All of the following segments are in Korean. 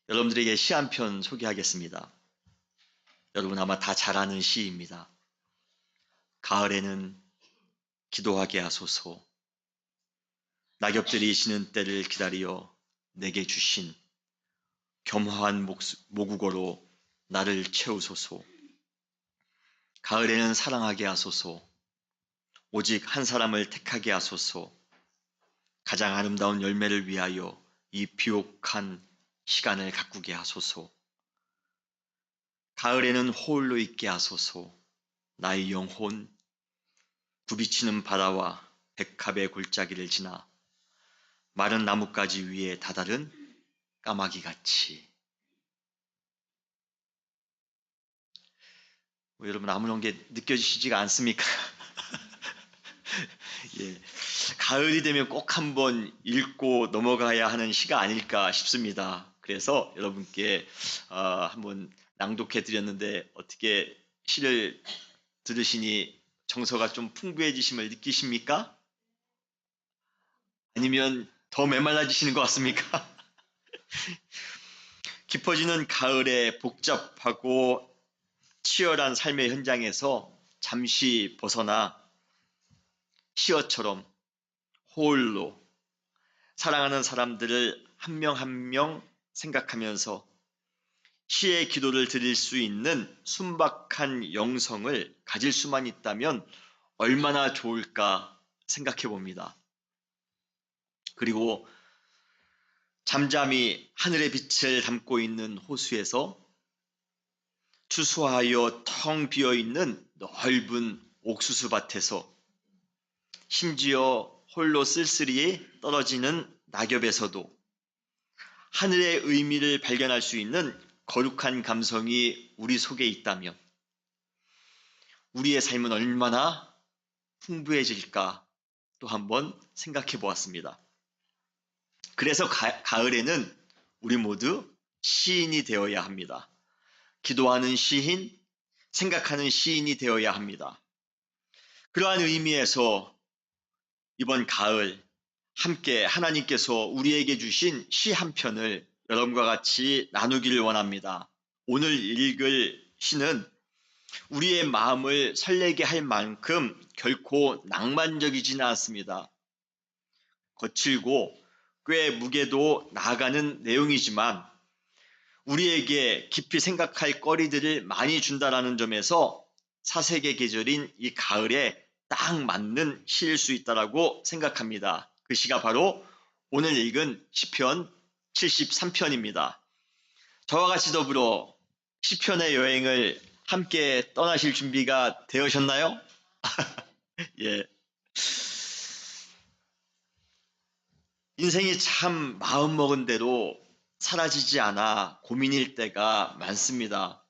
여러분들에게 시 한 편 소개하겠습니다. 여러분 아마 다 잘 아는 시입니다. 가을에는 기도하게 하소서. 낙엽들이 지는 때를 기다려 내게 주신 겸허한 모국어로 나를 채우소서. 가을에는 사랑하게 하소서. 오직 한 사람을 택하게 하소서. 가장 아름다운 열매를 위하여 이 비옥한 시간을 가꾸게 하소서. 가을에는 홀로 있게 하소서. 나의 영혼, 부비치는 바다와 백합의 골짜기를 지나 마른 나뭇가지 위에 다다른 까마귀같이. 여러분 아무런 게 느껴지시지가 않습니까? 예, 가을이 되면 꼭 한번 읽고 넘어가야 하는 시가 아닐까 싶습니다. 그래서 여러분께 한번 낭독해 드렸는데 어떻게 시를 들으시니 정서가 좀 풍부해지심을 느끼십니까? 아니면 더 메말라지시는 것 같습니까? 깊어지는 가을의 복잡하고 치열한 삶의 현장에서 잠시 벗어나 시어처럼 홀로 사랑하는 사람들을 한 명 한 명 생각하면서 시의 기도를 드릴 수 있는 순박한 영성을 가질 수만 있다면 얼마나 좋을까 생각해 봅니다. 그리고 잠잠히 하늘의 빛을 담고 있는 호수에서 추수하여 텅 비어있는 넓은 옥수수 밭에서 심지어 홀로 쓸쓸히 떨어지는 낙엽에서도 하늘의 의미를 발견할 수 있는 거룩한 감성이 우리 속에 있다면 우리의 삶은 얼마나 풍부해질까 또 한번 생각해 보았습니다. 그래서 가을에는 우리 모두 시인이 되어야 합니다. 기도하는 시인, 생각하는 시인이 되어야 합니다. 그러한 의미에서 이번 가을 함께 하나님께서 우리에게 주신 시 한 편을 여러분과 같이 나누기를 원합니다. 오늘 읽을 시는 우리의 마음을 설레게 할 만큼 결코 낭만적이지는 않습니다. 거칠고 꽤 무게도 나아가는 내용이지만 우리에게 깊이 생각할 거리들을 많이 준다는 점에서 사색의 계절인 이 가을에 딱 맞는 시일 수 있다고 생각합니다. 그 시가 바로 오늘 읽은 시편 73편입니다. 저와 같이 더불어 시편의 여행을 함께 떠나실 준비가 되으셨나요? 예. 인생이 참 마음먹은 대로 사라지지 않아 고민일 때가 많습니다.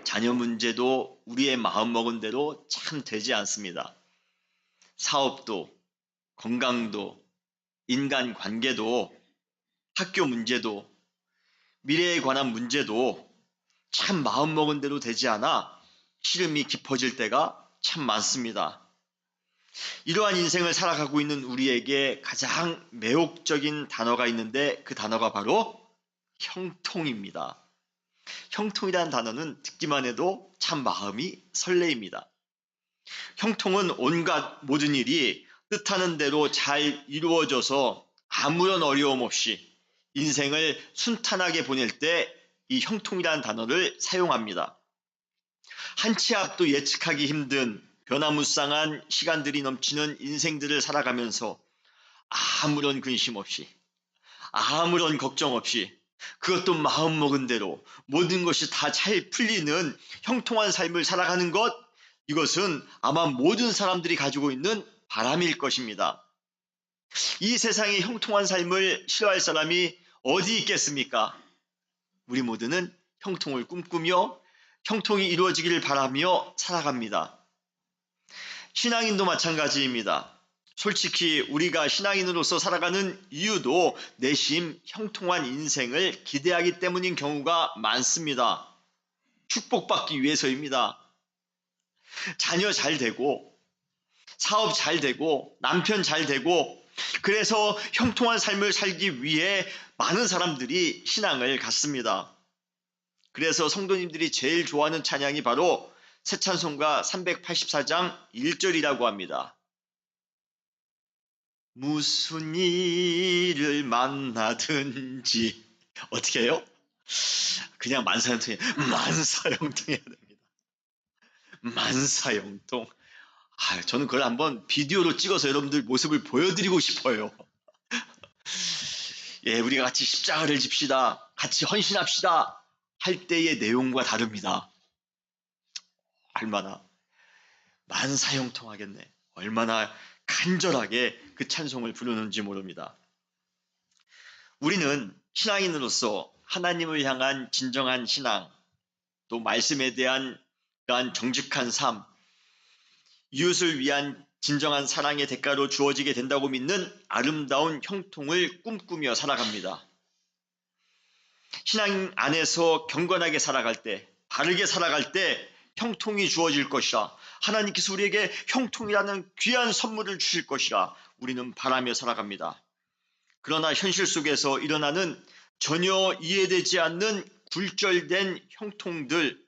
자녀 문제도 우리의 마음먹은 대로 참 되지 않습니다. 사업도, 건강도, 인간관계도, 학교 문제도, 미래에 관한 문제도 참 마음먹은 대로 되지 않아 시름이 깊어질 때가 참 많습니다. 이러한 인생을 살아가고 있는 우리에게 가장 매혹적인 단어가 있는데 그 단어가 바로 형통입니다. 형통이라는 단어는 듣기만 해도 참 마음이 설레입니다. 형통은 온갖 모든 일이 뜻하는 대로 잘 이루어져서 아무런 어려움 없이 인생을 순탄하게 보낼 때 이 형통이라는 단어를 사용합니다. 한 치 앞도 예측하기 힘든 변화무쌍한 시간들이 넘치는 인생들을 살아가면서 아무런 근심 없이 아무런 걱정 없이 그것도 마음먹은 대로 모든 것이 다 잘 풀리는 형통한 삶을 살아가는 것, 이것은 아마 모든 사람들이 가지고 있는 바람일 것입니다. 이 세상에 형통한 삶을 싫어할 사람이 어디 있겠습니까? 우리 모두는 형통을 꿈꾸며 형통이 이루어지기를 바라며 살아갑니다. 신앙인도 마찬가지입니다. 솔직히 우리가 신앙인으로서 살아가는 이유도 내심 형통한 인생을 기대하기 때문인 경우가 많습니다. 축복받기 위해서입니다. 자녀 잘 되고, 사업 잘 되고, 남편 잘 되고, 그래서 형통한 삶을 살기 위해 많은 사람들이 신앙을 갖습니다. 그래서 성도님들이 제일 좋아하는 찬양이 바로 새찬송가 384장 1절이라고 합니다. 무슨 일을 만나든지 어떻게 해요? 그냥 만사형통해. 만사형통해야 됩니다. 만사형통. 저는 그걸 한번 비디오로 찍어서 여러분들 모습을 보여드리고 싶어요. 예, 우리가 같이 십자가를 집시다. 같이 헌신합시다. 할 때의 내용과 다릅니다. 얼마나 만사형통하겠네. 얼마나 간절하게 그 찬송을 부르는지 모릅니다. 우리는 신앙인으로서 하나님을 향한 진정한 신앙, 또 말씀에 대한 그러한 정직한 삶, 이웃을 위한 진정한 사랑의 대가로 주어지게 된다고 믿는 아름다운 형통을 꿈꾸며 살아갑니다. 신앙 안에서 경건하게 살아갈 때, 바르게 살아갈 때 형통이 주어질 것이라, 하나님께서 우리에게 형통이라는 귀한 선물을 주실 것이라 우리는 바라며 살아갑니다. 그러나 현실 속에서 일어나는 전혀 이해되지 않는 굴절된 형통들,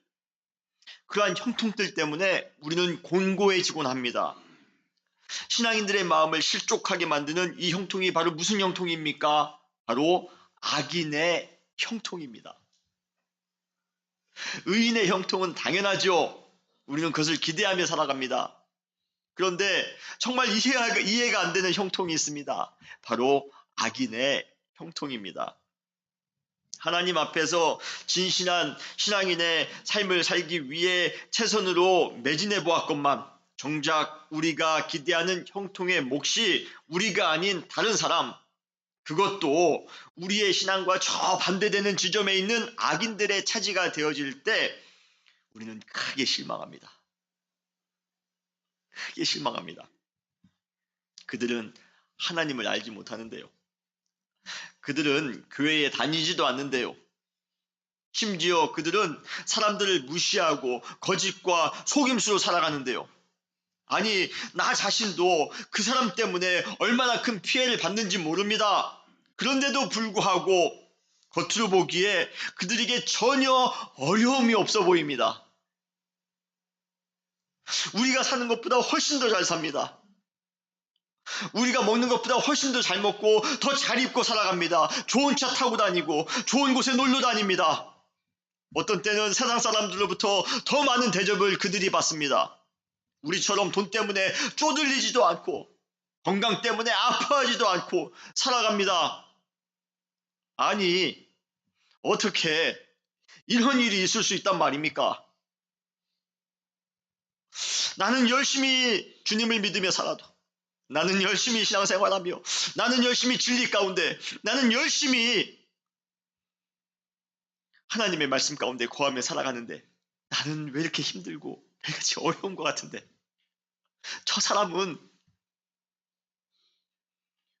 그러한 형통들 때문에 우리는 곤고해지곤 합니다. 신앙인들의 마음을 실족하게 만드는 이 형통이 바로 무슨 형통입니까? 바로 악인의 형통입니다. 의인의 형통은 당연하죠. 우리는 그것을 기대하며 살아갑니다. 그런데 정말 이해가 안 되는 형통이 있습니다. 바로 악인의 형통입니다. 하나님 앞에서 진실한 신앙인의 삶을 살기 위해 최선으로 매진해 보았건만 정작 우리가 기대하는 형통의 몫이 우리가 아닌 다른 사람, 그것도 우리의 신앙과 저 반대되는 지점에 있는 악인들의 차지가 되어질 때 우리는 크게 실망합니다. 크게 실망합니다. 그들은 하나님을 알지 못하는데요. 그들은 교회에 다니지도 않는데요. 심지어 그들은 사람들을 무시하고 거짓과 속임수로 살아가는데요. 아니, 나 자신도 그 사람 때문에 얼마나 큰 피해를 받는지 모릅니다. 그런데도 불구하고 겉으로 보기에 그들에게 전혀 어려움이 없어 보입니다. 우리가 사는 것보다 훨씬 더 잘 삽니다. 우리가 먹는 것보다 훨씬 더 잘 먹고 더 잘 입고 살아갑니다. 좋은 차 타고 다니고 좋은 곳에 놀러 다닙니다. 어떤 때는 세상 사람들로부터 더 많은 대접을 그들이 받습니다. 우리처럼 돈 때문에 쪼들리지도 않고 건강 때문에 아파하지도 않고 살아갑니다. 아니, 어떻게 이런 일이 있을 수 있단 말입니까? 나는 열심히 주님을 믿으며 살아도, 나는 열심히 신앙생활하며, 나는 열심히 진리 가운데, 나는 열심히 하나님의 말씀 가운데 거하며 살아가는데 나는 왜 이렇게 힘들고 왜 이렇게 어려운 것 같은데 저 사람은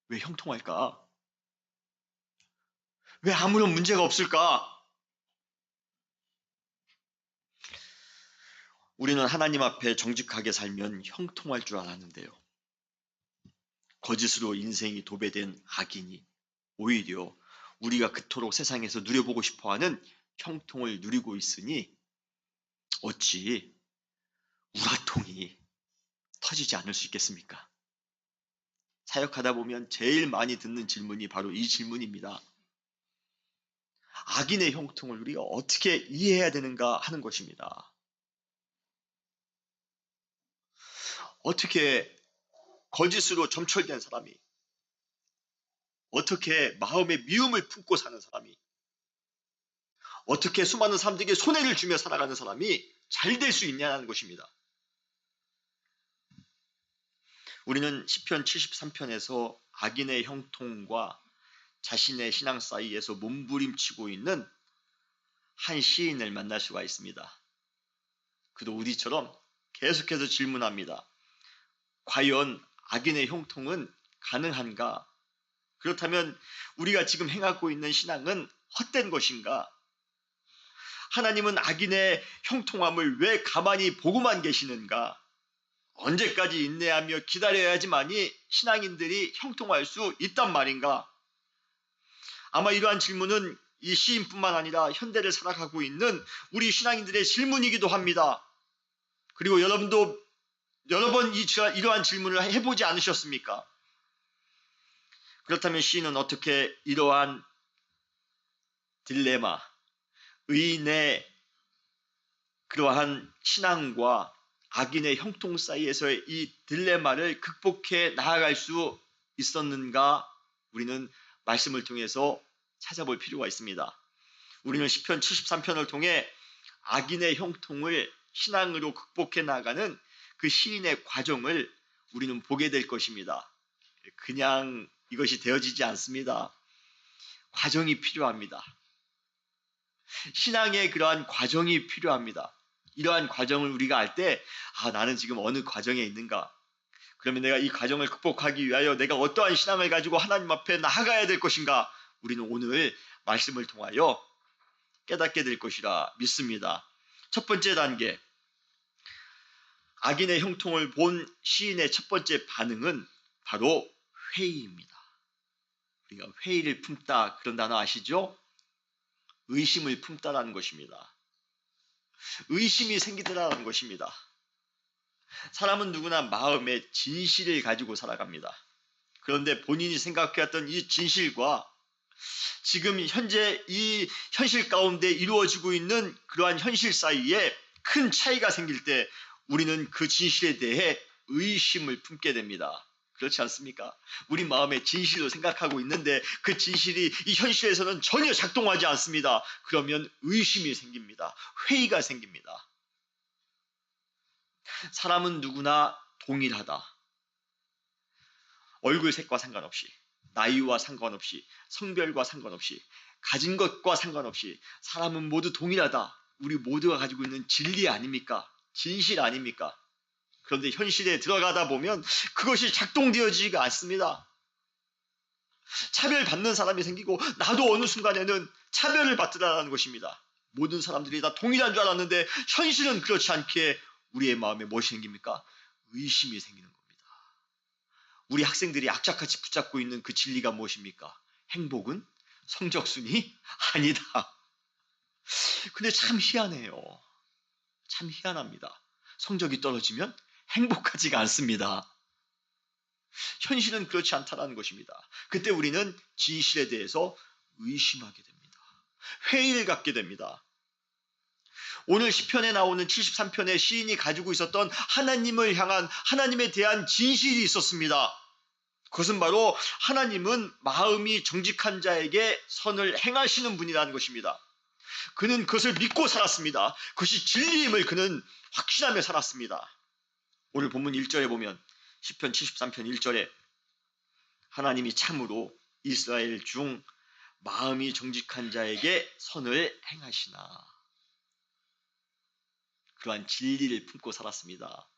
왜 형통할까? 왜 아무런 문제가 없을까? 우리는 하나님 앞에 정직하게 살면 형통할 줄 알았는데요. 거짓으로 인생이 도배된 악인이 오히려 우리가 그토록 세상에서 누려보고 싶어하는 형통을 누리고 있으니 어찌 우라통이 터지지 않을 수 있겠습니까? 사역하다 보면 제일 많이 듣는 질문이 바로 이 질문입니다. 악인의 형통을 우리가 어떻게 이해해야 되는가 하는 것입니다. 어떻게 거짓으로 점철된 사람이, 어떻게 마음의 미움을 품고 사는 사람이, 어떻게 수많은 사람들에게 손해를 주며 살아가는 사람이 잘 될 수 있냐는 것입니다. 우리는 시편 73편에서 악인의 형통과 자신의 신앙 사이에서 몸부림치고 있는 한 시인을 만날 수가 있습니다. 그도 우리처럼 계속해서 질문합니다. 과연 악인의 형통은 가능한가? 그렇다면 우리가 지금 행하고 있는 신앙은 헛된 것인가? 하나님은 악인의 형통함을 왜 가만히 보고만 계시는가? 언제까지 인내하며 기다려야지만이 신앙인들이 형통할 수 있단 말인가? 아마 이러한 질문은 이 시인뿐만 아니라 현대를 살아가고 있는 우리 신앙인들의 질문이기도 합니다. 그리고 여러분도 여러 번 이러한 질문을 해보지 않으셨습니까? 그렇다면 시인은 어떻게 이러한 딜레마, 의인의 그러한 신앙과 악인의 형통 사이에서의 이 딜레마를 극복해 나아갈 수 있었는가? 우리는 말씀을 통해서 찾아볼 필요가 있습니다. 우리는 시편 73편을 통해 악인의 형통을 신앙으로 극복해 나가는 그 시인의 과정을 우리는 보게 될 것입니다. 그냥 이것이 되어지지 않습니다. 과정이 필요합니다. 신앙의 그러한 과정이 필요합니다. 이러한 과정을 우리가 알 때, 나는 지금 어느 과정에 있는가? 그러면 내가 이 과정을 극복하기 위하여 내가 어떠한 신앙을 가지고 하나님 앞에 나아가야 될 것인가? 우리는 오늘 말씀을 통하여 깨닫게 될 것이라 믿습니다. 첫 번째 단계, 악인의 형통을 본 시인의 첫 번째 반응은 바로 회의입니다. 우리가 회의를 품다, 그런 단어 아시죠? 의심을 품다라는 것입니다. 의심이 생기더라는 것입니다. 사람은 누구나 마음에 진실을 가지고 살아갑니다. 그런데 본인이 생각해왔던 이 진실과 지금 현재 이 현실 가운데 이루어지고 있는 그러한 현실 사이에 큰 차이가 생길 때 우리는 그 진실에 대해 의심을 품게 됩니다. 그렇지 않습니까? 우리 마음에 진실로 생각하고 있는데 그 진실이 이 현실에서는 전혀 작동하지 않습니다. 그러면 의심이 생깁니다. 회의가 생깁니다. 사람은 누구나 동일하다. 얼굴색과 상관없이, 나이와 상관없이, 성별과 상관없이, 가진 것과 상관없이 사람은 모두 동일하다. 우리 모두가 가지고 있는 진리 아닙니까? 진실 아닙니까? 그런데 현실에 들어가다 보면 그것이 작동되어지지가 않습니다. 차별받는 사람이 생기고 나도 어느 순간에는 차별을 받더라는 것입니다. 모든 사람들이 다 동일한 줄 알았는데 현실은 그렇지 않게 우리의 마음에 무엇이 생깁니까? 의심이 생기는 겁니다. 우리 학생들이 악착같이 붙잡고 있는 그 진리가 무엇입니까? 행복은 성적순이 아니다. 근데 참 희한해요. 참 희한합니다. 성적이 떨어지면 행복하지가 않습니다. 현실은 그렇지 않다는 것입니다. 그때 우리는 진실에 대해서 의심하게 됩니다. 회의를 갖게 됩니다. 오늘 시편에 나오는 73편의 시인이 가지고 있었던 하나님을 향한 하나님에 대한 진실이 있었습니다. 그것은 바로 하나님은 마음이 정직한 자에게 선을 행하시는 분이라는 것입니다. 그는 그것을 믿고 살았습니다. 그것이 진리임을 그는 확신하며 살았습니다. 오늘 본문 1절에 보면 시편 73편 1절에 하나님이 참으로 이스라엘 중 마음이 정직한 자에게 선을 행하시나. 그러한 진리를 품고 살았습니다.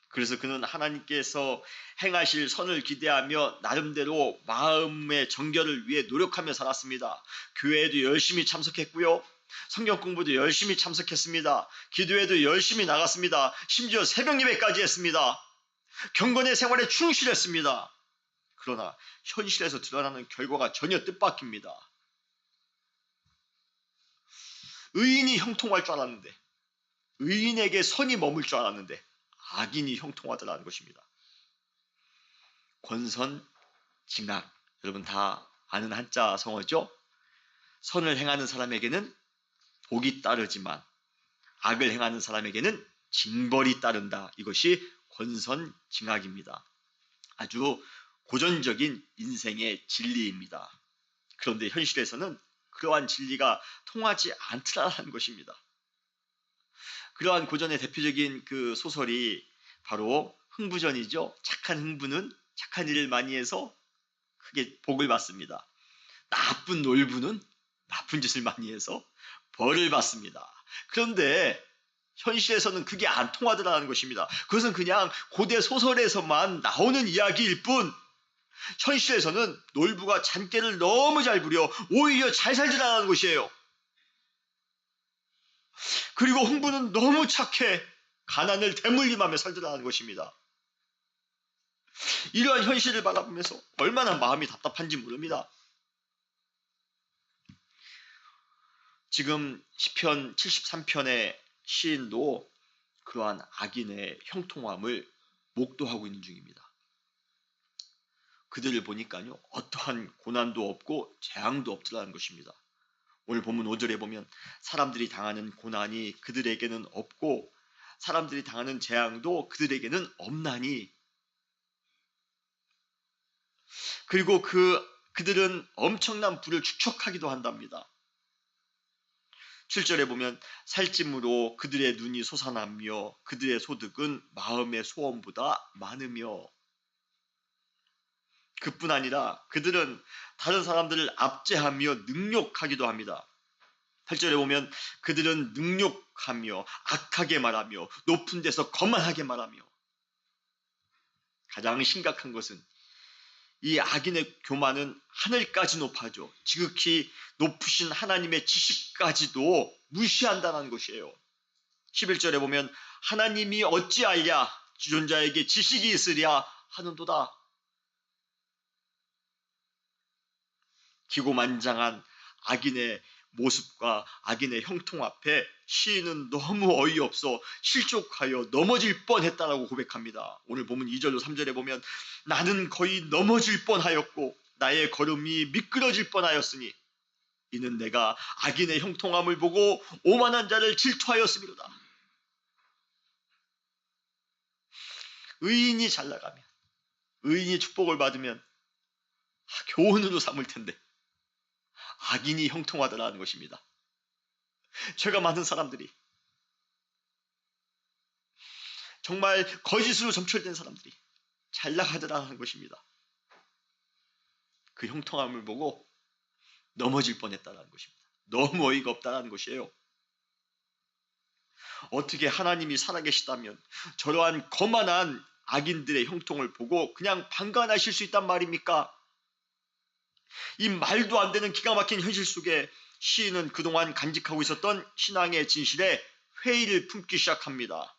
그래서 그는 하나님께서 행하실 선을 기대하며 나름대로 마음의 정결을 위해 노력하며 살았습니다. 교회에도 열심히 참석했고요. 성경 공부도 열심히 참석했습니다. 기도에도 열심히 나갔습니다. 심지어 새벽 예배까지 했습니다. 경건의 생활에 충실했습니다. 그러나 현실에서 드러나는 결과가 전혀 뜻밖입니다. 의인이 형통할 줄 알았는데, 의인에게 선이 머물 줄 알았는데 악인이 형통하더라는 것입니다. 권선징악, 여러분 다 아는 한자 성어죠? 선을 행하는 사람에게는 복이 따르지만 악을 행하는 사람에게는 징벌이 따른다. 이것이 권선징악입니다. 아주 고전적인 인생의 진리입니다. 그런데 현실에서는 그러한 진리가 통하지 않더라는 것입니다. 그러한 고전의 대표적인 그 소설이 바로 흥부전이죠. 착한 흥부는 착한 일을 많이 해서 크게 복을 받습니다. 나쁜 놀부는 나쁜 짓을 많이 해서 벌을 받습니다. 그런데 현실에서는 그게 안 통하더라는 것입니다. 그것은 그냥 고대 소설에서만 나오는 이야기일 뿐, 현실에서는 놀부가 잔꾀를 너무 잘 부려 오히려 잘 살더라는 것이에요. 그리고 흥부는 너무 착해 가난을 대물림하며 살더라는 것입니다. 이러한 현실을 바라보면서 얼마나 마음이 답답한지 모릅니다. 지금 시편 73편의 시인도 그러한 악인의 형통함을 목도하고 있는 중입니다. 그들을 보니까요, 어떠한 고난도 없고 재앙도 없더라는 것입니다. 오늘 본문 5절에 보면 사람들이 당하는 고난이 그들에게는 없고 사람들이 당하는 재앙도 그들에게는 없나니, 그리고 그들은 엄청난 부를 축적하기도 한답니다. 7절에 보면 살찜으로 그들의 눈이 솟아나며 그들의 소득은 마음의 소원보다 많으며, 그뿐 아니라 그들은 다른 사람들을 압제하며 능욕하기도 합니다. 8절에 보면 그들은 능욕하며 악하게 말하며 높은 데서 거만하게 말하며, 가장 심각한 것은 이 악인의 교만은 하늘까지 높아져 지극히 높으신 하나님의 지식까지도 무시한다는 것이에요. 11절에 보면 하나님이 어찌하랴 주존자에게 지식이 있으랴 하는도다. 기고만장한 악인의 모습과 악인의 형통 앞에 시인은 너무 어이없어 실족하여 넘어질 뻔했다라고 고백합니다. 오늘 보면 2절로 3절에 보면 나는 거의 넘어질 뻔하였고 나의 걸음이 미끄러질 뻔하였으니 이는 내가 악인의 형통함을 보고 오만한 자를 질투하였음이로다. 의인이 잘 나가면, 의인이 축복을 받으면 교훈으로 삼을 텐데 악인이 형통하더라는 것입니다. 죄가 많은 사람들이, 정말 거짓으로 점철된 사람들이 잘 나가더라는 것입니다. 그 형통함을 보고 넘어질 뻔했다는 것입니다. 너무 어이가 없다는 것이에요. 어떻게 하나님이 살아계시다면 저러한 거만한 악인들의 형통을 보고 그냥 방관하실 수 있단 말입니까? 이 말도 안 되는 기가 막힌 현실 속에 시인은 그동안 간직하고 있었던 신앙의 진실에 회의를 품기 시작합니다.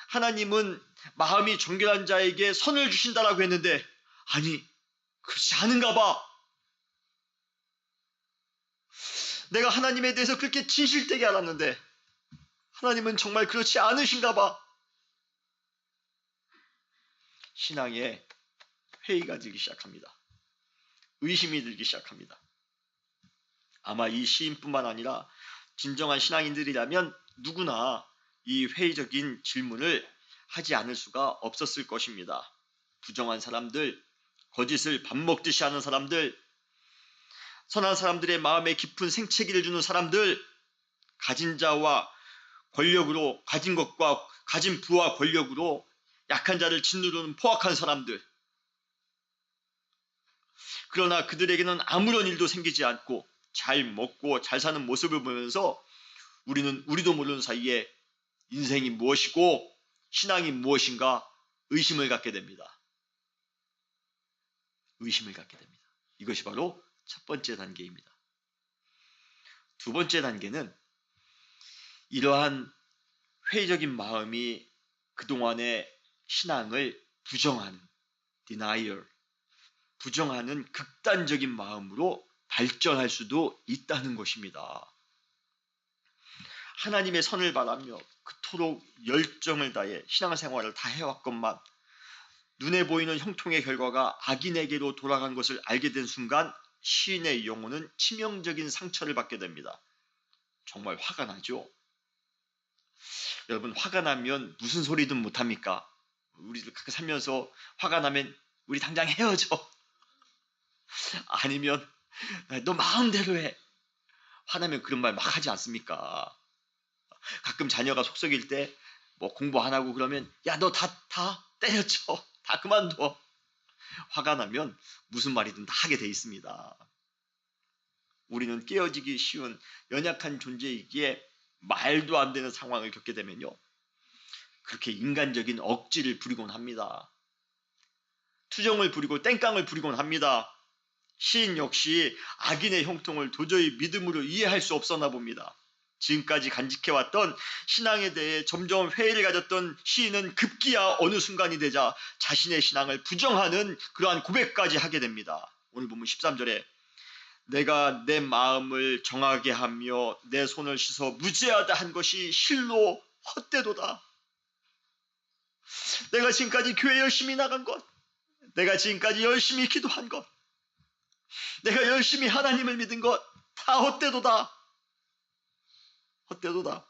하나님은 마음이 정결한 자에게 선을 주신다라고 했는데, 아니 그렇지 않은가 봐. 내가 하나님에 대해서 그렇게 진실되게 알았는데 하나님은 정말 그렇지 않으신가 봐. 신앙에 회의가 들기 시작합니다. 의심이 들기 시작합니다. 아마 이 시인뿐만 아니라 진정한 신앙인들이라면 누구나 이 회의적인 질문을 하지 않을 수가 없었을 것입니다. 부정한 사람들, 거짓을 밥 먹듯이 하는 사람들, 선한 사람들의 마음에 깊은 생채기를 주는 사람들, 가진 자와 권력으로, 가진 것과 가진 부와 권력으로 약한 자를 짓누르는 포악한 사람들, 그러나 그들에게는 아무런 일도 생기지 않고 잘 먹고 잘 사는 모습을 보면서 우리도 모르는 사이에 인생이 무엇이고 신앙이 무엇인가 의심을 갖게 됩니다. 의심을 갖게 됩니다. 이것이 바로 첫 번째 단계입니다. 두 번째 단계는 이러한 회의적인 마음이 그동안의 신앙을 부정하는 denial, 부정하는 극단적인 마음으로 발전할 수도 있다는 것입니다. 하나님의 선을 바라며 그토록 열정을 다해 신앙생활을 다 해왔건만 눈에 보이는 형통의 결과가 악인에게로 돌아간 것을 알게 된 순간 시인의 영혼은 치명적인 상처를 받게 됩니다. 정말 화가 나죠? 여러분, 화가 나면 무슨 소리든 못합니까? 우리들 그렇게 살면서 화가 나면 우리 당장 헤어져. 아니면 너 마음대로 해. 화나면 그런 말 막 하지 않습니까? 가끔 자녀가 속썩일 때 뭐 공부 안 하고 그러면 야, 너 다 때려쳐. 다 그만둬. 화가 나면 무슨 말이든 다 하게 돼 있습니다. 우리는 깨어지기 쉬운 연약한 존재이기에 말도 안 되는 상황을 겪게 되면요, 그렇게 인간적인 억지를 부리곤 합니다. 투정을 부리고 땡깡을 부리곤 합니다. 시인 역시 악인의 형통을 도저히 믿음으로 이해할 수 없었나 봅니다. 지금까지 간직해왔던 신앙에 대해 점점 회의를 가졌던 시인은 급기야 어느 순간이 되자 자신의 신앙을 부정하는 그러한 고백까지 하게 됩니다. 오늘 보면 13절에 내가 내 마음을 정하게 하며 내 손을 씻어 무죄하다 한 것이 실로 헛되도다. 내가 지금까지 교회 열심히 나간 것, 내가 지금까지 열심히 기도한 것, 내가 열심히 하나님을 믿은 것 다 헛되도다. 헛되도다.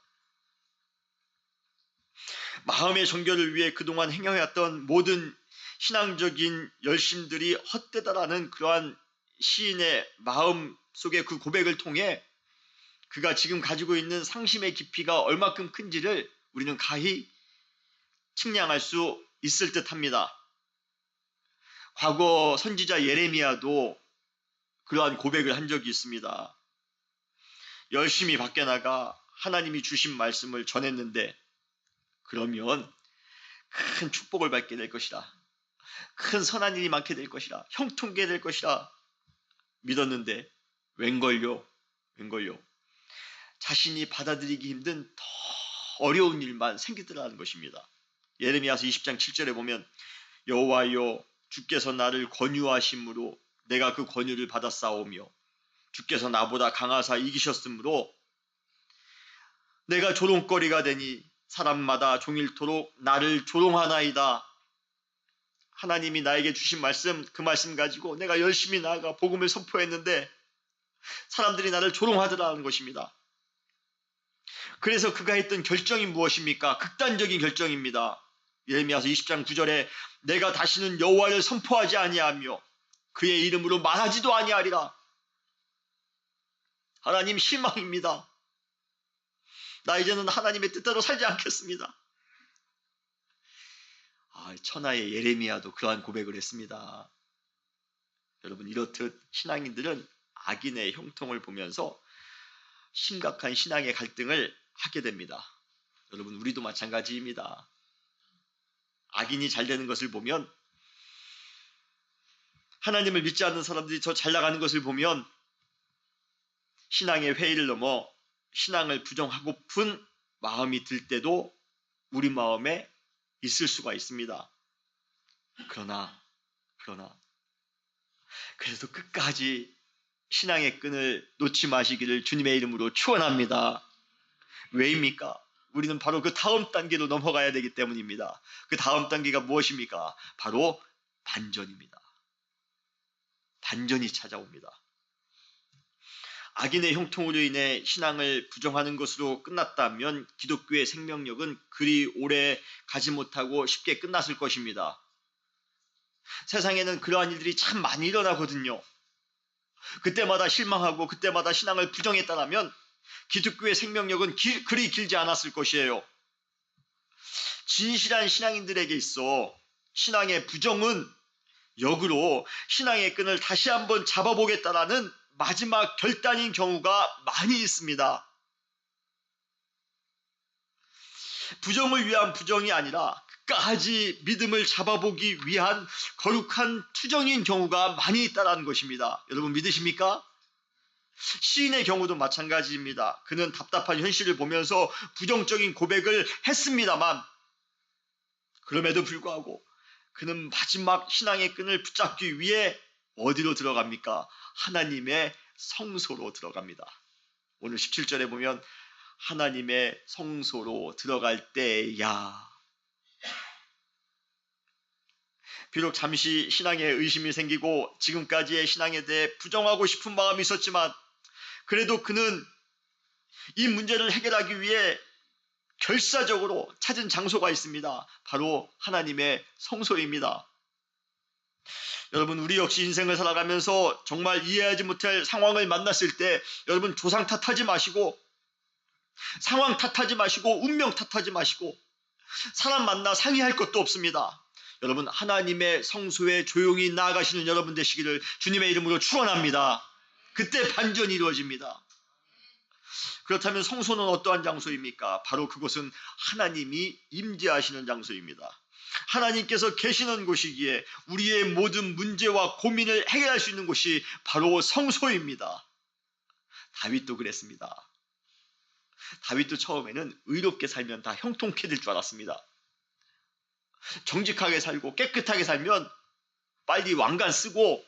마음의 정결을 위해 그동안 행해왔던 모든 신앙적인 열심들이 헛되다라는 그러한 시인의 마음 속의 그 고백을 통해 그가 지금 가지고 있는 상심의 깊이가 얼마큼 큰지를 우리는 가히 측량할 수 있을 듯합니다. 과거 선지자 예레미야도 그러한 고백을 한 적이 있습니다. 열심히 밖에 나가 하나님이 주신 말씀을 전했는데 그러면 큰 축복을 받게 될 것이라, 큰 선한 일이 많게 될 것이라, 형통케 될 것이라 믿었는데 웬걸요? 자신이 받아들이기 힘든 더 어려운 일만 생기더라는 것입니다. 예레미야서 20장 7절에 보면 여호와여 주께서 나를 권유하심으로 내가 그 권유를 받았사오며 주께서 나보다 강하사 이기셨으므로 내가 조롱거리가 되니 사람마다 종일토록 나를 조롱하나이다. 하나님이 나에게 주신 말씀, 그 말씀 가지고 내가 열심히 나아가 복음을 선포했는데 사람들이 나를 조롱하더라는 것입니다. 그래서 그가 했던 결정이 무엇입니까? 극단적인 결정입니다. 예레미야서 20장 9절에 내가 다시는 여호와를 선포하지 아니하며 그의 이름으로 말하지도 아니하리라. 하나님 실망입니다. 나 이제는 하나님의 뜻대로 살지 않겠습니다. 천하의 예레미야도 그러한 고백을 했습니다. 여러분, 이렇듯 신앙인들은 악인의 형통을 보면서 심각한 신앙의 갈등을 하게 됩니다. 여러분, 우리도 마찬가지입니다. 악인이 잘 되는 것을 보면, 하나님을 믿지 않는 사람들이 더 잘 나가는 것을 보면 신앙의 회의를 넘어 신앙을 부정하고픈 마음이 들 때도 우리 마음에 있을 수가 있습니다. 그러나 그래도 끝까지 신앙의 끈을 놓지 마시기를 주님의 이름으로 축원합니다. 왜입니까? 우리는 바로 그 다음 단계로 넘어가야 되기 때문입니다. 그 다음 단계가 무엇입니까? 바로 반전입니다. 반전이 찾아옵니다. 악인의 형통으로 인해 신앙을 부정하는 것으로 끝났다면 기독교의 생명력은 그리 오래 가지 못하고 쉽게 끝났을 것입니다. 세상에는 그러한 일들이 참 많이 일어나거든요. 그때마다 실망하고 그때마다 신앙을 부정했다면 기독교의 생명력은 그리 길지 않았을 것이에요. 진실한 신앙인들에게 있어 신앙의 부정은 역으로 신앙의 끈을 다시 한번 잡아보겠다라는 마지막 결단인 경우가 많이 있습니다. 부정을 위한 부정이 아니라 끝까지 믿음을 잡아보기 위한 거룩한 투정인 경우가 많이 있다는 것입니다. 여러분 믿으십니까? 시인의 경우도 마찬가지입니다. 그는 답답한 현실을 보면서 부정적인 고백을 했습니다만 그럼에도 불구하고 그는 마지막 신앙의 끈을 붙잡기 위해 어디로 들어갑니까? 하나님의 성소로 들어갑니다. 오늘 17절에 보면 하나님의 성소로 들어갈 때야. 비록 잠시 신앙에 의심이 생기고 지금까지의 신앙에 대해 부정하고 싶은 마음이 있었지만 그래도 그는 이 문제를 해결하기 위해 결사적으로 찾은 장소가 있습니다. 바로 하나님의 성소입니다. 여러분, 우리 역시 인생을 살아가면서 정말 이해하지 못할 상황을 만났을 때 여러분 조상 탓하지 마시고 상황 탓하지 마시고 운명 탓하지 마시고 사람 만나 상의할 것도 없습니다. 여러분, 하나님의 성소에 조용히 나아가시는 여러분 되시기를 주님의 이름으로 축원합니다. 그때 반전이 이루어집니다. 그렇다면 성소는 어떠한 장소입니까? 바로 그곳은 하나님이 임재하시는 장소입니다. 하나님께서 계시는 곳이기에 우리의 모든 문제와 고민을 해결할 수 있는 곳이 바로 성소입니다. 다윗도 그랬습니다. 다윗도 처음에는 의롭게 살면 다 형통케 될 줄 알았습니다. 정직하게 살고 깨끗하게 살면 빨리 왕관 쓰고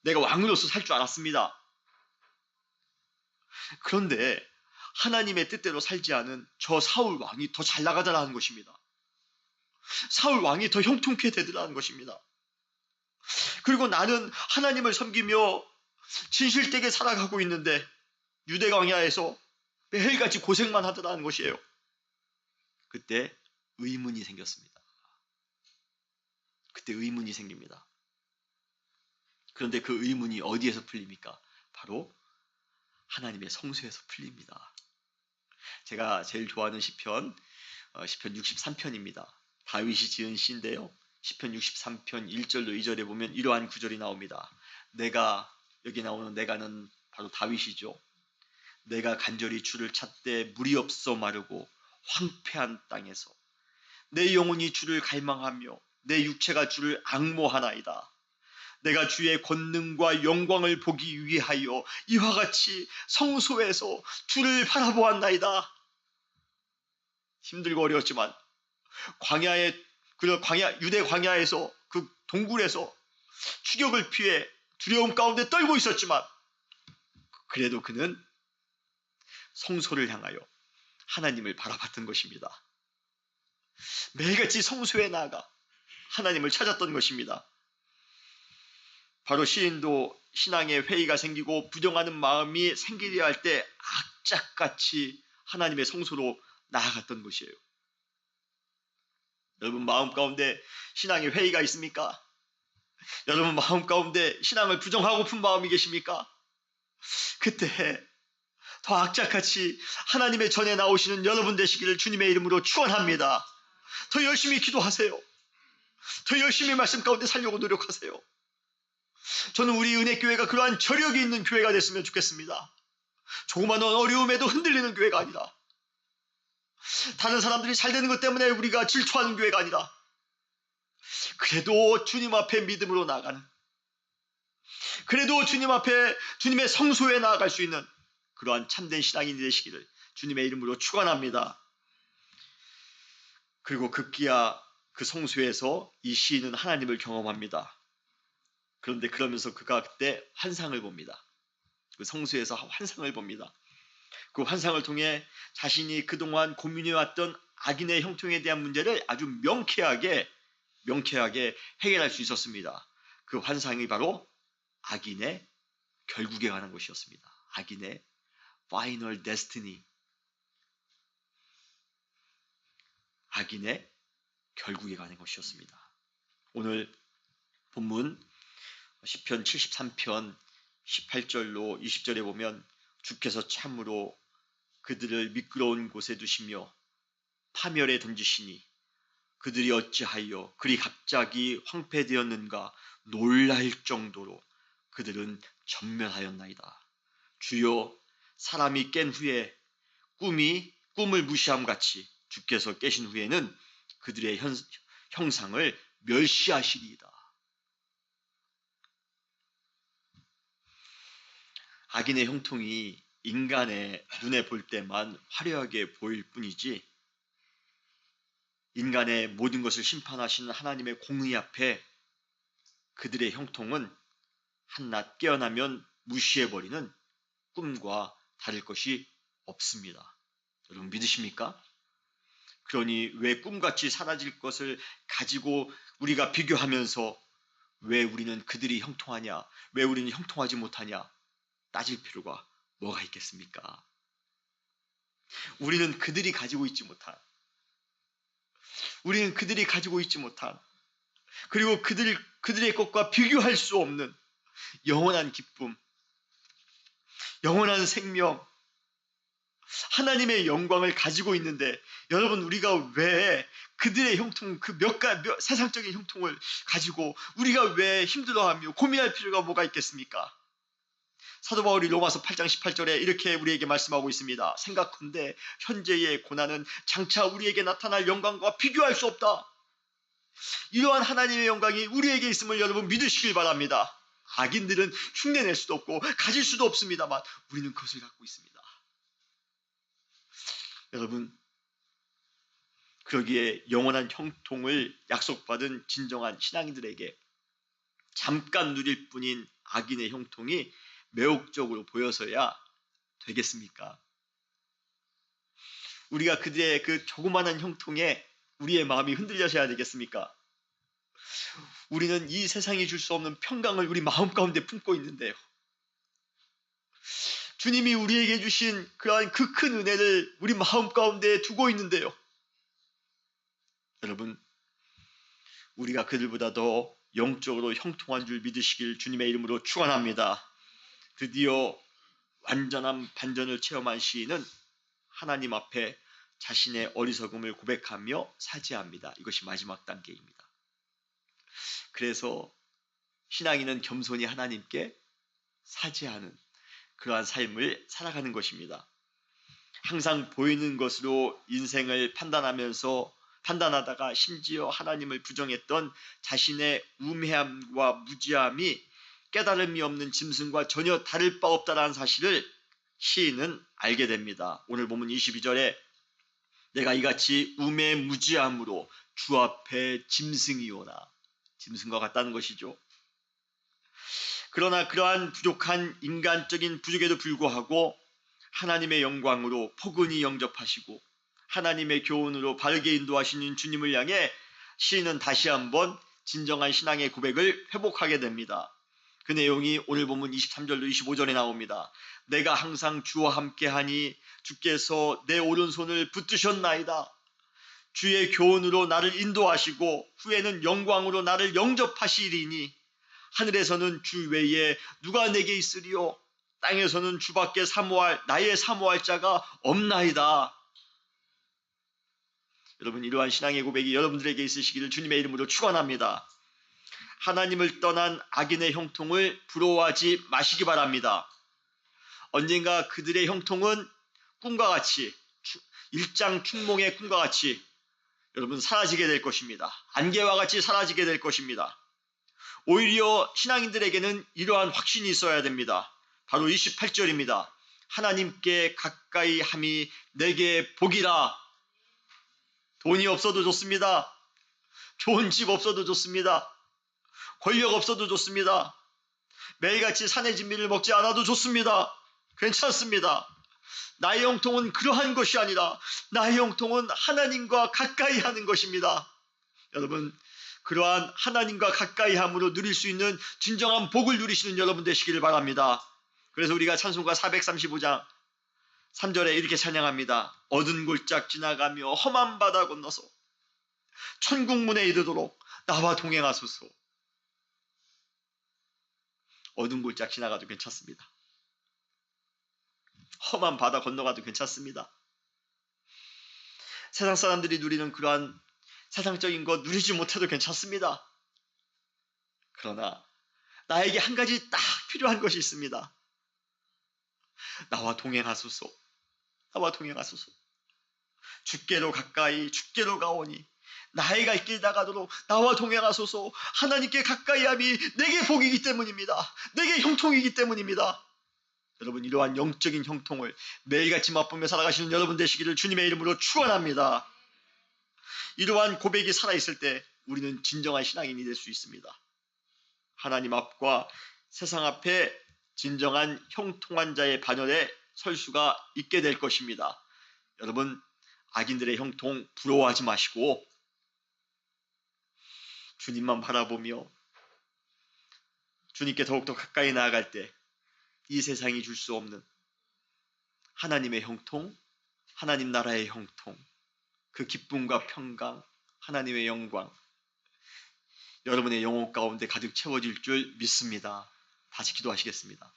내가 왕으로서 살 줄 알았습니다. 그런데 하나님의 뜻대로 살지 않은 저 사울 왕이 더 잘 나가더라는 것입니다. 사울 왕이 더 형통케 되더라는 것입니다. 그리고 나는 하나님을 섬기며 진실되게 살아가고 있는데 유대 광야에서 매일같이 고생만 하더라는 것이에요. 그때 의문이 생겼습니다. 그때 의문이 생깁니다. 그런데 그 의문이 어디에서 풀립니까? 바로 하나님의 성소에서 풀립니다. 제가 제일 좋아하는 시편 63편입니다. 다윗이 지은 시인데요. 시편 63편 1절로 2절에 보면 이러한 구절이 나옵니다. 여기 나오는 내가는 바로 다윗이죠. 내가 간절히 주를 찾되 물이 없어 마르고 황폐한 땅에서 내 영혼이 주를 갈망하며 내 육체가 주를 앙모하나이다. 내가 주의 권능과 영광을 보기 위하여 이와 같이 성소에서 주를 바라보았나이다. 힘들고 어려웠지만 유대 광야에서 그 동굴에서 추격을 피해 두려움 가운데 떨고 있었지만 그래도 그는 성소를 향하여 하나님을 바라봤던 것입니다. 매일같이 성소에 나아가 하나님을 찾았던 것입니다. 바로 시인도 신앙의 회의가 생기고 부정하는 마음이 생기려 할 때 악착같이 하나님의 성소로 나아갔던 것이에요. 여러분 마음 가운데 신앙의 회의가 있습니까? 여러분 마음 가운데 신앙을 부정하고픈 마음이 계십니까? 그때 더 악착같이 하나님의 전에 나오시는 여러분 되시기를 주님의 이름으로 축원합니다. 더 열심히 기도하세요. 더 열심히 말씀 가운데 살려고 노력하세요. 저는 우리 은혜교회가 그러한 저력이 있는 교회가 됐으면 좋겠습니다. 조그마한 어려움에도 흔들리는 교회가 아니다. 다른 사람들이 잘 되는 것 때문에 우리가 질투하는 교회가 아니다. 그래도 주님 앞에 믿음으로 나아가는, 그래도 주님 앞에 주님의 성소에 나아갈 수 있는 그러한 참된 신앙인이 되시기를 주님의 이름으로 축원합니다. 그리고 급기야 그 성소에서 이 시인은 하나님을 경험합니다. 그런데 그러면서 그가 그때 환상을 봅니다. 그 성소에서 환상을 봅니다. 그 환상을 통해 자신이 그동안 고민해왔던 악인의 형통에 대한 문제를 아주 명쾌하게 해결할 수 있었습니다. 그 환상이 바로 악인의 결국에 관한 것이었습니다. 악인의 final destiny, 악인의 결국에 관한 것이었습니다. 오늘 본문 시편 73편 18절로 20절에 보면 주께서 참으로 그들을 미끄러운 곳에 두시며 파멸에 던지시니 그들이 어찌하여 그리 갑자기 황폐되었는가 놀랄 정도로 그들은 전멸하였나이다. 주여, 사람이 깬 후에 꿈을 무시함 같이 주께서 깨신 후에는 그들의 형상을 멸시하시리이다. 악인의 형통이 인간의 눈에 볼 때만 화려하게 보일 뿐이지 인간의 모든 것을 심판하시는 하나님의 공의 앞에 그들의 형통은 한낱 깨어나면 무시해버리는 꿈과 다를 것이 없습니다. 여러분 믿으십니까? 그러니 왜 꿈같이 사라질 것을 가지고 우리가 비교하면서 왜 우리는 그들이 형통하냐, 왜 우리는 형통하지 못하냐 따질 필요가 뭐가 있겠습니까? 우리는 그들이 가지고 있지 못한, 그리고 그들의 것과 비교할 수 없는 영원한 기쁨, 영원한 생명, 하나님의 영광을 가지고 있는데 여러분 우리가 왜 그들의 형통, 그 세상적인 형통을 가지고 우리가 왜 힘들어하며 고민할 필요가 뭐가 있겠습니까? 사도 바울이 로마서 8장 18절에 이렇게 우리에게 말씀하고 있습니다. 생각컨대 현재의 고난은 장차 우리에게 나타날 영광과 비교할 수 없다. 이러한 하나님의 영광이 우리에게 있음을 여러분 믿으시길 바랍니다. 악인들은 흉내낼 수도 없고 가질 수도 없습니다만 우리는 그것을 갖고 있습니다. 여러분, 그러기에 영원한 형통을 약속받은 진정한 신앙인들에게 잠깐 누릴 뿐인 악인의 형통이 매혹적으로 보여서야 되겠습니까? 우리가 그들의 그 조그마한 형통에 우리의 마음이 흔들려서야 되겠습니까? 우리는 이 세상이 줄 수 없는 평강을 우리 마음 가운데 품고 있는데요. 주님이 우리에게 주신 그러한 그 큰 은혜를 우리 마음 가운데 두고 있는데요. 여러분, 우리가 그들보다 더 영적으로 형통한 줄 믿으시길 주님의 이름으로 축원합니다. 드디어 완전한 반전을 체험한 시인은 하나님 앞에 자신의 어리석음을 고백하며 사죄합니다. 이것이 마지막 단계입니다. 그래서 신앙인은 겸손히 하나님께 사죄하는 그러한 삶을 살아가는 것입니다. 항상 보이는 것으로 인생을 판단하다가 심지어 하나님을 부정했던 자신의 우매함과 무지함이 깨달음이 없는 짐승과 전혀 다를 바 없다는 사실을 시인은 알게 됩니다. 오늘 보면 22절에 내가 이같이 우매무지함으로 주 앞에 짐승이오나, 짐승과 같다는 것이죠. 그러나 그러한 부족한 인간적인 부족에도 불구하고 하나님의 영광으로 포근히 영접하시고 하나님의 교훈으로 바르게 인도하시는 주님을 향해 시인은 다시 한번 진정한 신앙의 고백을 회복하게 됩니다. 그 내용이 오늘 보면 23절로 25절에 나옵니다. 내가 항상 주와 함께하니 주께서 내 오른손을 붙드셨나이다. 주의 교훈으로 나를 인도하시고 후에는 영광으로 나를 영접하시리니 하늘에서는 주 외에 누가 내게 있으리요? 땅에서는 주밖에 나의 사모할 자가 없나이다. 여러분, 이러한 신앙의 고백이 여러분들에게 있으시기를 주님의 이름으로 축원합니다. 하나님을 떠난 악인의 형통을 부러워하지 마시기 바랍니다. 언젠가 그들의 형통은 꿈과 같이, 일장춘몽의 꿈과 같이 여러분 사라지게 될 것입니다. 안개와 같이 사라지게 될 것입니다. 오히려 신앙인들에게는 이러한 확신이 있어야 됩니다. 바로 28절입니다. 하나님께 가까이 함이 내게 복이라. 돈이 없어도 좋습니다. 좋은 집 없어도 좋습니다. 권력 없어도 좋습니다. 매일같이 산의 진미를 먹지 않아도 좋습니다. 괜찮습니다. 나의 형통은 그러한 것이 아니라 나의 형통은 하나님과 가까이 하는 것입니다. 여러분, 그러한 하나님과 가까이 함으로 누릴 수 있는 진정한 복을 누리시는 여러분 되시기를 바랍니다. 그래서 우리가 찬송가 435장 3절에 이렇게 찬양합니다. 어두운 골짝 지나가며 험한 바다 건너서 천국문에 이르도록 나와 동행하소서. 어두운 골짝 지나가도 괜찮습니다. 험한 바다 건너가도 괜찮습니다. 세상 사람들이 누리는 그러한 세상적인 것 누리지 못해도 괜찮습니다. 그러나 나에게 한 가지 딱 필요한 것이 있습니다. 나와 동행하소서. 나와 동행하소서. 주께로 가까이 주께로 가오니 나의 갈 길 나가도록 나와 동행하소서. 하나님께 가까이 함이 내게 복이기 때문입니다. 내게 형통이기 때문입니다. 여러분, 이러한 영적인 형통을 매일같이 맛보며 살아가시는 여러분 되시기를 주님의 이름으로 축원합니다. 이러한 고백이 살아있을 때 우리는 진정한 신앙인이 될 수 있습니다. 하나님 앞과 세상 앞에 진정한 형통한 자의 반열에 설 수가 있게 될 것입니다. 여러분, 악인들의 형통 부러워하지 마시고 주님만 바라보며 주님께 더욱더 가까이 나아갈 때 이 세상이 줄 수 없는 하나님의 형통, 하나님 나라의 형통, 그 기쁨과 평강, 하나님의 영광, 여러분의 영혼 가운데 가득 채워질 줄 믿습니다. 다시 기도하시겠습니다.